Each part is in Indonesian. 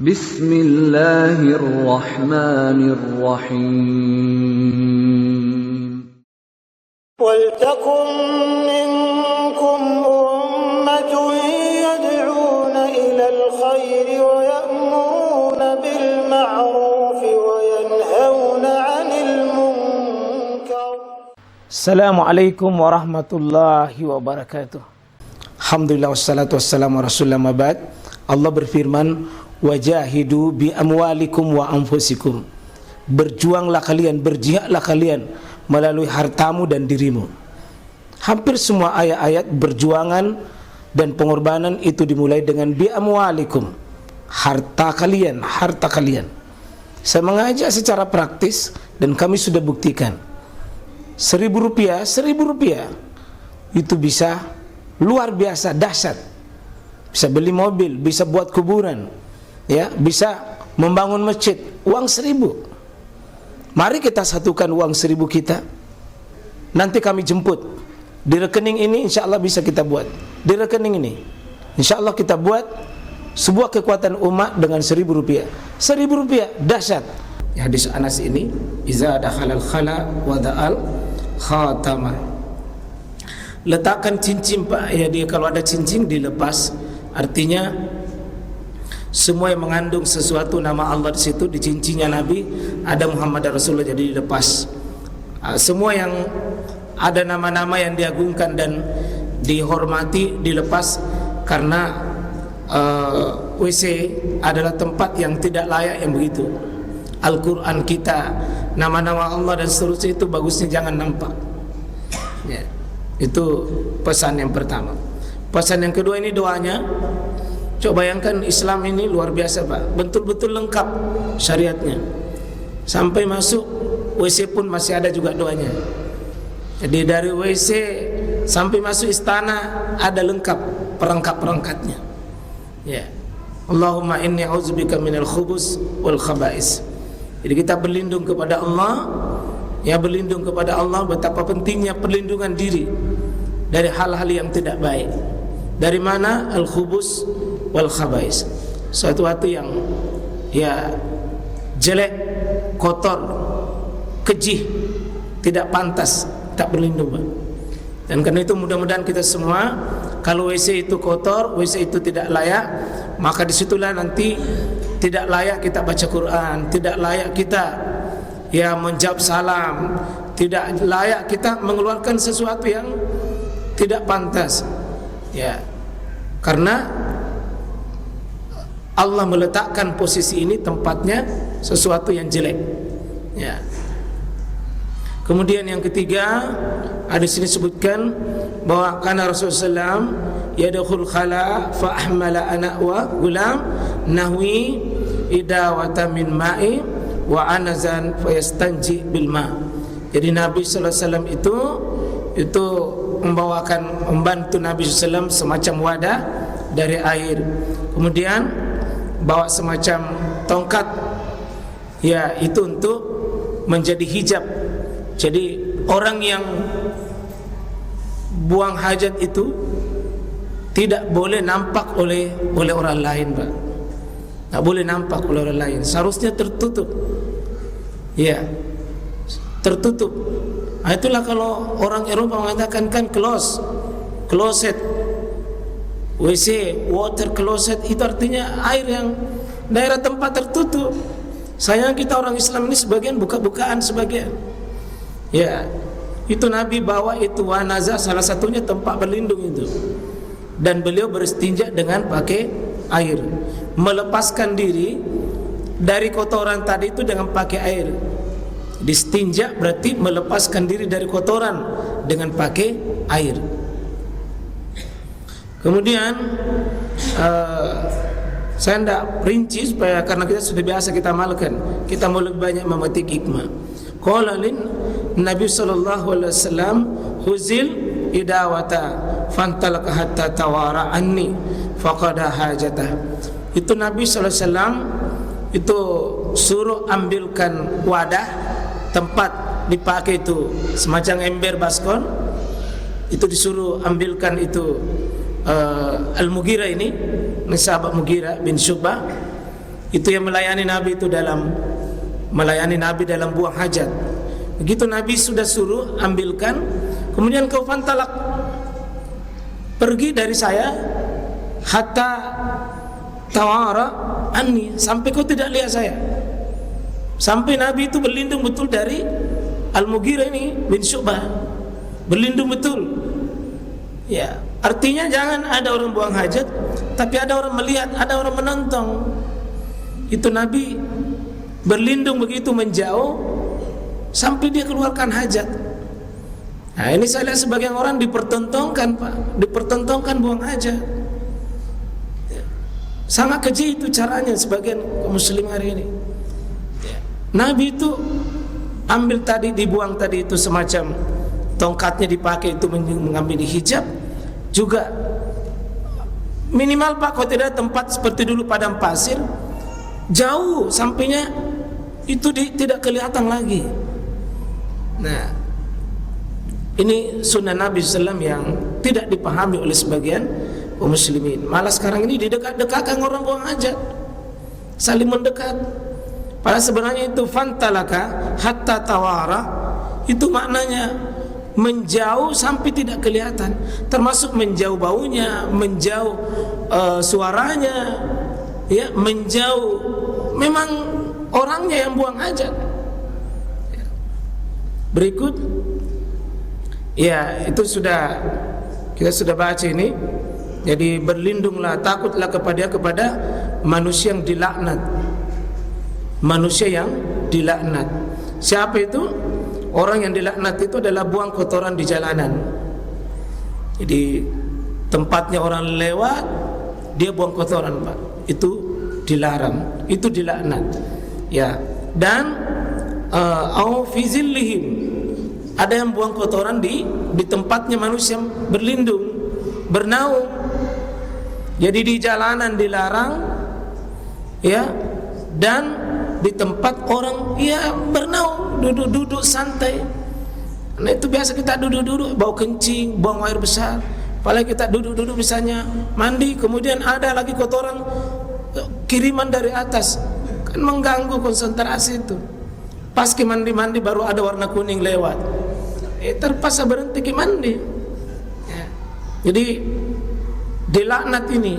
Bismillahirrahmanirrahim. وَلْتَكُنْ مِنْكُمْ أُمَّةٌ يَدْعُونَ إِلَى الْخَيْرِ وَيَأْمُرُونَ بِالْمَعْرُوفِ وَيَنْهَوْنَ عَنِ الْمُنْكَرِ. Assalamualaikum warahmatullahi wabarakatuh. Alhamdulillah wassalatu wassalamu rasulullah mabad. Allah berfirman, wajahidu bi amwalikum wa anfusikum. Berjuanglah kalian, berjihadlah kalian melalui hartamu dan dirimu. Hampir semua ayat-ayat berjuangan dan pengorbanan itu dimulai dengan bi amwalikum, harta kalian, harta kalian. Saya mengajak secara praktis dan kami sudah buktikan. Rp1.000 itu bisa luar biasa dahsyat. Bisa beli mobil, bisa buat kuburan, ya, bisa membangun masjid. Uang 1.000. Mari kita satukan uang 1.000 kita. Nanti kami jemput. Di rekening ini insya Allah bisa kita buat. Di rekening ini insya Allah kita buat sebuah kekuatan umat dengan Rp1.000. Rp1.000 dahsyat. Hadis Anas ini, iza dakhalal khala wa da'al khatamah. Letakkan cincin, Pak. Ya, dia kalau ada cincin dilepas. Artinya semua yang mengandung sesuatu nama Allah di situ, di cincinnya Nabi ada Muhammad Rasulullah, jadi dilepas. Semua yang ada nama-nama yang diagungkan dan dihormati dilepas, karena WC adalah tempat yang tidak layak yang begitu. Al-Quran kita, nama-nama Allah dan seterusnya itu bagusnya jangan nampak, ya. Itu pesan yang pertama. Pesan yang kedua ini doanya. Coba bayangkan Islam ini luar biasa, Pak. Betul-betul lengkap syariatnya. Sampai masuk WC pun masih ada juga doanya. Jadi dari WC sampai masuk istana ada lengkap perangkat-perangkatnya. Ya. Allahumma inni a'udzubika minal khubus wal khaba'is. Jadi kita berlindung kepada Allah. Ya, berlindung kepada Allah. Betapa pentingnya perlindungan diri dari hal-hal yang tidak baik. Dari mana? Al-khubus wal khabais. Suatu yang ya jelek, kotor, keji, tidak pantas, tak berlindung, Pak. Dan karena itu mudah-mudahan kita semua, kalau WC itu kotor, WC itu tidak layak, maka disitulah nanti tidak layak kita baca Quran, tidak layak kita ya menjawab salam, tidak layak kita mengeluarkan sesuatu yang tidak pantas, ya. Karena Allah meletakkan posisi ini tempatnya sesuatu yang jelek, ya. Kemudian yang ketiga, ada sini sebutkan bahwa karena Rasulullah SAW yadkhul khala fa ahmala ana wa gulam nahwi idawata min ma'i wa anazan fa yastanji bil ma. Jadi Nabi sallallahu alaihi wasallam itu membantu Nabi SAW semacam wadah dari air, kemudian bawa semacam tongkat, ya, itu untuk menjadi hijab. Jadi orang yang buang hajat itu tidak boleh nampak oleh orang lain, Pak. Tak boleh nampak oleh orang lain. Seharusnya tertutup, ya, tertutup. Nah, itulah kalau orang Eropa mengatakan kan closet, WC, water closet, itu artinya air yang daerah tempat tertutup. Sayang kita orang Islam ini sebagian buka-bukaan sebagian. Ya, itu Nabi bawa itu wanaza, salah satunya tempat berlindung itu. Dan beliau beristinja dengan pakai air, melepaskan diri dari kotoran tadi itu dengan pakai air. Distinja berarti melepaskan diri dari kotoran dengan pakai air. Kemudian saya tidak rinci supaya karena kita sudah biasa kita amalkan, kita mau lebih banyak memetik hikmah. Qala lin Nabi sallallahu alaihi wasallam huzil idawata fantalaka hatta tawara anni faqada hajatah. Itu Nabi sallallahu alaihi wasallam itu suruh ambilkan wadah tempat dipakai itu semacam ember baskon, itu disuruh ambilkan itu Al-Mughirah ini, sahabat Mughirah bin Syu'bah, Itu yang melayani Nabi itu dalam buang hajat. Begitu Nabi sudah suruh ambilkan, kemudian kau fantalak, pergi dari saya, hatta tawara anni, sampai kau tidak lihat saya. Sampai Nabi itu berlindung betul dari Al-Mughirah ini bin Syu'bah, berlindung betul. Ya, artinya jangan ada orang buang hajat, tapi ada orang melihat, ada orang menonton. Itu Nabi berlindung begitu menjauh sampai dia keluarkan hajat. Nah, ini saya lihat sebagian orang dipertontonkan, Pak, dipertontonkan buang hajat. Ya. Sangat keji itu caranya sebagian muslim hari ini. Ya. Nabi itu ambil tadi, dibuang tadi itu semacam tongkatnya dipakai itu mengambil di hijab. Juga minimal, Pak, kalau tidak tempat seperti dulu padang pasir, jauh sampainya itu tidak kelihatan lagi. Nah, ini sunnah Nabi SAW yang tidak dipahami oleh sebagian kaum muslimin. Malah sekarang ini didekat-dekatkan orang buang hajat, saling mendekat. Padahal sebenarnya itu fantalaka hatta tawara, itu maknanya menjauh sampai tidak kelihatan, termasuk menjauh baunya, menjauh suaranya, ya, menjauh memang orangnya yang buang hajat. Berikut, ya, itu kita sudah baca ini. Jadi berlindunglah, takutlah kepada manusia yang dilaknat. Manusia yang dilaknat. Siapa itu? Orang yang dilaknat itu adalah buang kotoran di jalanan. Jadi tempatnya orang lewat, dia buang kotoran, Pak. Itu dilarang, itu dilaknat. Ya, dan au fi zillihim, ada yang buang kotoran di tempatnya manusia berlindung, bernaung. Jadi di jalanan dilarang, ya, dan di tempat orang, ya, bernaung, duduk-duduk santai. Nah, itu biasa kita duduk-duduk, bau kencing, buang air besar. Apalagi kita duduk-duduk misalnya mandi, kemudian ada lagi kotoran kiriman dari atas, kan mengganggu konsentrasi itu. Pas ke mandi-mandi baru ada warna kuning lewat, terpaksa berhenti ke mandi. Ya. Jadi dilaknat ini,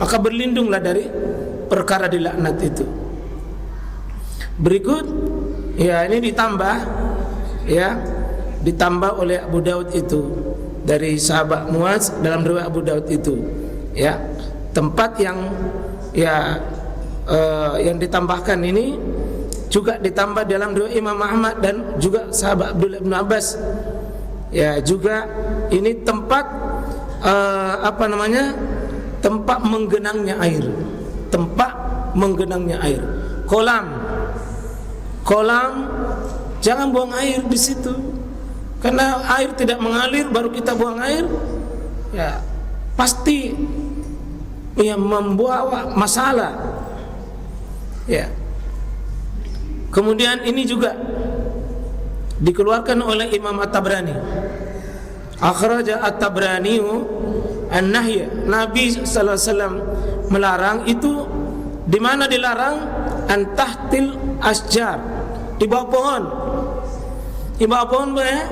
maka berlindunglah dari perkara dilaknat itu. Berikut, ya, ini ditambah oleh Abu Daud itu dari sahabat Muaz dalam riwayat Abu Daud itu, ya, tempat yang ditambahkan ini juga ditambah dalam riwayat Imam Ahmad dan juga sahabat Abdullah bin Abbas. Ya, juga ini tempat tempat menggenangnya air, tempat menggenangnya air, kolam, jangan buang air di situ, karena air tidak mengalir baru kita buang air, ya pasti ya membawa masalah. Ya. Kemudian ini juga dikeluarkan oleh Imam At-Tabrani. Akhraja At-Tabrani an-nahya, Nabi sallallahu alaihi wasallam melarang itu. Di mana dilarang? An tahtil asjar, di bawah pohon. Di bawah pohon, ya,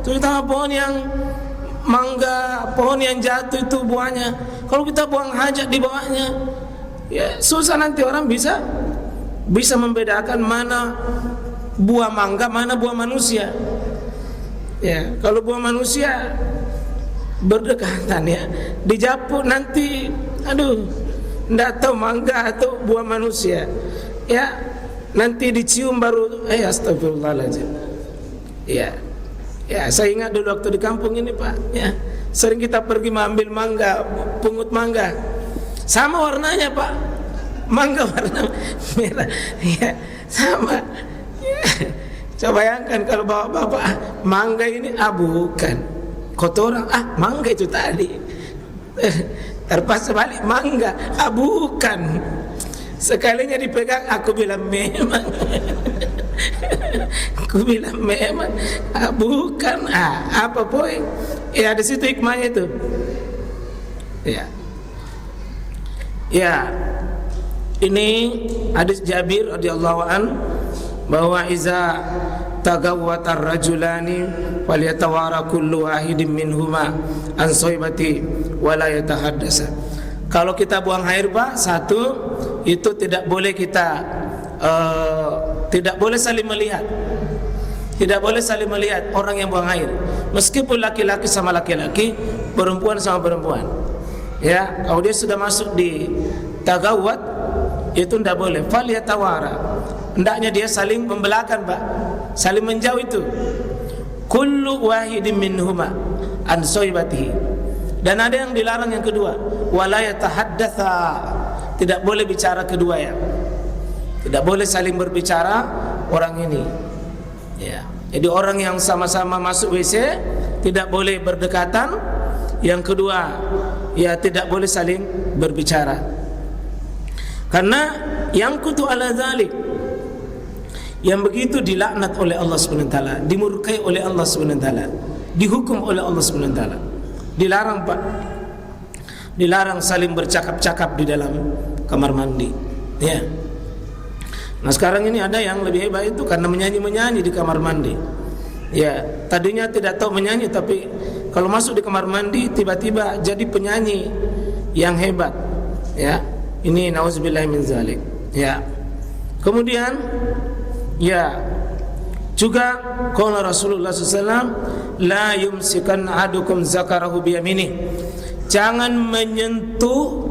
terutama pohon yang mangga, pohon yang jatuh itu buahnya. Kalau kita buang hajat di bawahnya, ya susah, nanti orang bisa membedakan mana buah mangga, mana buah manusia. Ya, kalau buah manusia berdekatan, ya, dijapuk nanti, aduh, ndak tahu mangga atau buah manusia. Ya, nanti dicium baru, astagfirullahaladzim. Ya, saya ingat dulu waktu di kampung ini, Pak, ya, sering kita pergi mengambil mangga, pungut mangga, sama warnanya, Pak, mangga warna merah, ya, sama. Ya. Coba bayangkan kalau bapak mangga ini, bukan kotoran, mangga itu tadi. Terpas balik mangga, bukan. Sekalinya dipegang, aku bilang memang. Aku bilang memang, bukan. Apa poin? Ya, di situ hikmahnya itu. Ya. Ya. Ini hadis Jabir radhiyallahu an bahwa iza tagawwatar rajulani falyatawara kullu wahidin minhuma an sohibati wala yatahaddasa. Kalau kita buang air Pak, satu itu tidak boleh kita tidak boleh saling melihat. Tidak boleh saling melihat orang yang buang air. Meskipun laki-laki sama laki-laki, perempuan sama perempuan. Ya, kalau dia sudah masuk di tagawwat itu tidak boleh. Falyatawara. Hendaknya dia saling membelahkan Pak, saling menjauh itu. Kullu wahidin minhuma an sohibatihi. Dan ada yang dilarang yang kedua, wala yatahaddatsa. Tidak boleh bicara kedua ya. Tidak boleh saling berbicara orang ini. Ya. Jadi orang yang sama-sama masuk WC tidak boleh berdekatan. Yang kedua, ya tidak boleh saling berbicara. Karena yang kutu ala zalik, yang begitu dilaknat oleh Allah SWT, dimurkai oleh Allah SWT, dihukum oleh Allah SWT. Dilarang Pak, dilarang saling bercakap-cakap di dalam kamar mandi. Ya. Nah sekarang ini ada yang lebih hebat itu karena menyanyi-menyanyi di kamar mandi. Ya, tadinya tidak tahu menyanyi, tapi kalau masuk di kamar mandi tiba-tiba jadi penyanyi yang hebat. Ya, ini nauzubillahi min zalik. Ya. Kemudian ya juga qala Rasulullah SAW, la yumsikan ahadukum zakarahu biyaminih. Jangan menyentuh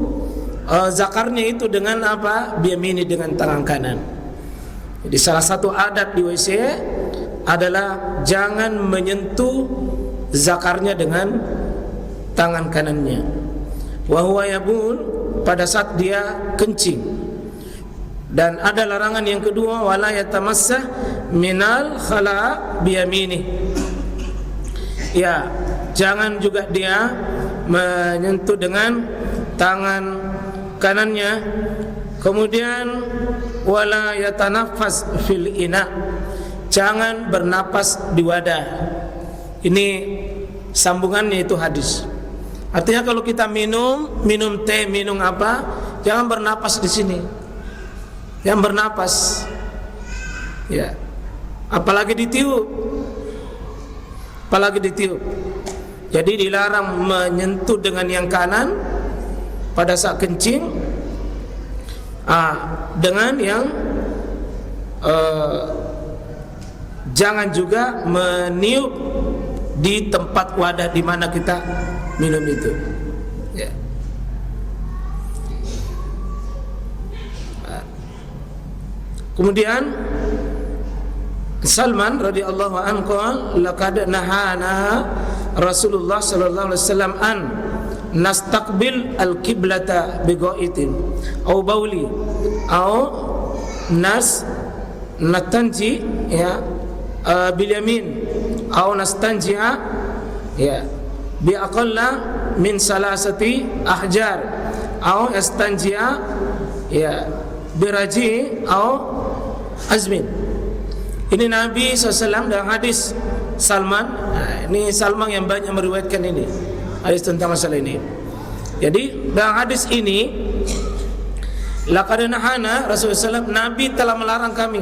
zakarnya itu dengan apa? Biyamini, dengan tangan kanan. Jadi salah satu adab di WC adalah jangan menyentuh zakarnya dengan tangan kanannya. Wa huwa yabul, pada saat dia kencing. Dan ada larangan yang kedua, wala yatamassah minal khala biyaminih. Ya, jangan juga dia menyentuh dengan tangan kanannya. Kemudian wala yatanaffas fil ina. Jangan bernapas di wadah. Ini sambungannya itu hadis. Artinya kalau kita minum teh, minum apa, jangan bernapas di sini. Yang bernapas, ya, apalagi ditiup, apalagi ditiup. Jadi dilarang menyentuh dengan yang kanan pada saat kencing, dengan yang jangan juga meniup di tempat wadah di mana kita minum itu. Ya. Kemudian Salman radhiyallahu anhu laqad nahana Rasulullah sallallahu alaihi wasallam an nastaqbil al-qiblata bighaitin aw bauli aw nastanji ya bil yamin aw nastanji'a ya bi aqalla min salasati ahjar aw yastanji'a ya biraji aw azmin. Ini Nabi SAW dalam hadis Salman. Ini Salman yang banyak meriwayatkan ini hadis tentang masalah ini. Jadi dalam hadis ini, laqad nahana Rasulullah SAW, Nabi telah melarang kami.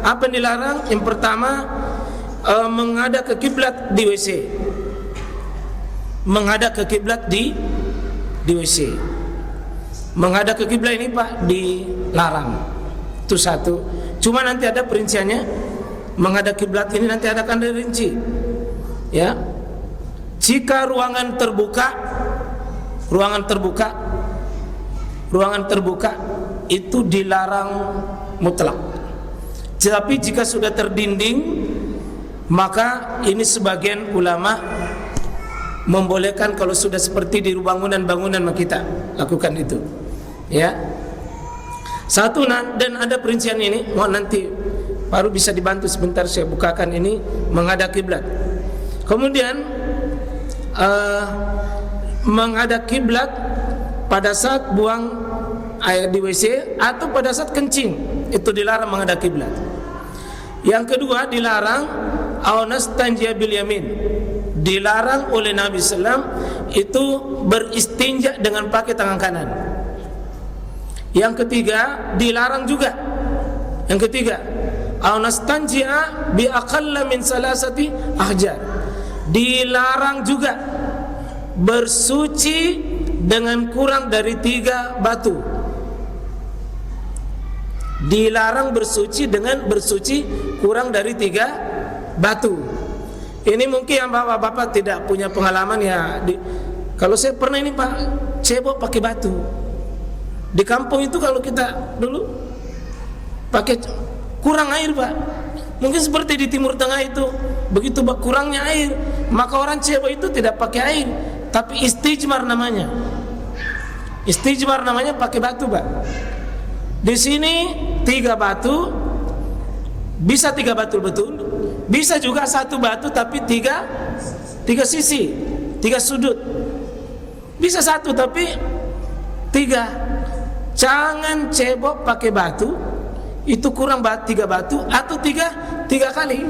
Apa yang dilarang? Yang pertama, menghadap ke kiblat di WC. Menghadap ke kiblat di WC. Menghadap ke kiblat ini Pak dilarang. Itu satu. Cuma nanti ada perinciannya. Menghadap kiblat ini nanti ada kan rinci. Ya. Jika ruangan terbuka itu dilarang mutlak. Tetapi jika sudah terdinding, maka ini sebagian ulama membolehkan kalau sudah seperti di bangunan-bangunan kita lakukan itu. Ya. Satu, dan ada perincian ini, nanti baru bisa dibantu sebentar saya bukakan ini menghadap kiblat. Kemudian menghadap kiblat pada saat buang air di WC atau pada saat kencing, itu dilarang menghadap kiblat. Yang kedua dilarang nastanji'a bil yamin. Dilarang oleh Nabi SAW itu beristinja dengan pakai tangan kanan. Yang ketiga, dilarang juga. Yang ketiga, au nastanji'a bi aqalla min salasati ahjar. Dilarang juga bersuci dengan kurang dari 3 batu. Dilarang bersuci dengan bersuci kurang dari 3 batu. Ini mungkin yang bapak-bapak tidak punya pengalaman ya. Kalau saya pernah ini Pak, cebok pakai batu. Di kampung itu kalau kita dulu pakai kurang air Pak. Mungkin seperti di Timur Tengah itu, begitu kurangnya air, maka orang cebok itu tidak pakai air, tapi istijmar namanya. Istijmar namanya pakai batu Pak. Di sini 3 batu, bisa 3 batu betul, bisa juga 1 batu tapi 3 sisi, 3 sudut. Bisa 1 tapi 3. Jangan cebok pakai batu, itu kurang 3 batu atau 3 kali.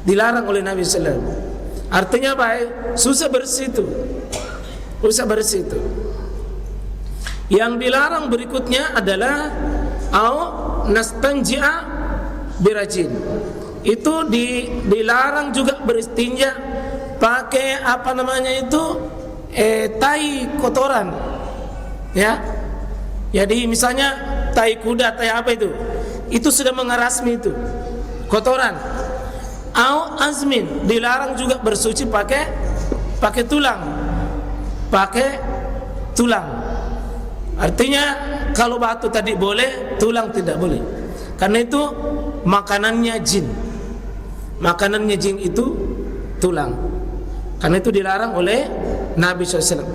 Dilarang oleh Nabi sallallahu alaihi wasallam. Artinya baik, susah bersih itu. Susah bersih itu. Yang dilarang berikutnya adalah au nastanji'a birajin. Itu dilarang juga beristinja pakai apa namanya itu tai kotoran. Ya. Jadi misalnya tai kuda, tai apa itu sudah mengerasmi itu kotoran. Au azmin, dilarang juga bersuci pakai tulang. Pakai tulang. Artinya kalau batu tadi boleh, tulang tidak boleh. Karena itu makanannya jin. Makanannya jin itu tulang. Karena itu dilarang oleh Nabi SAW.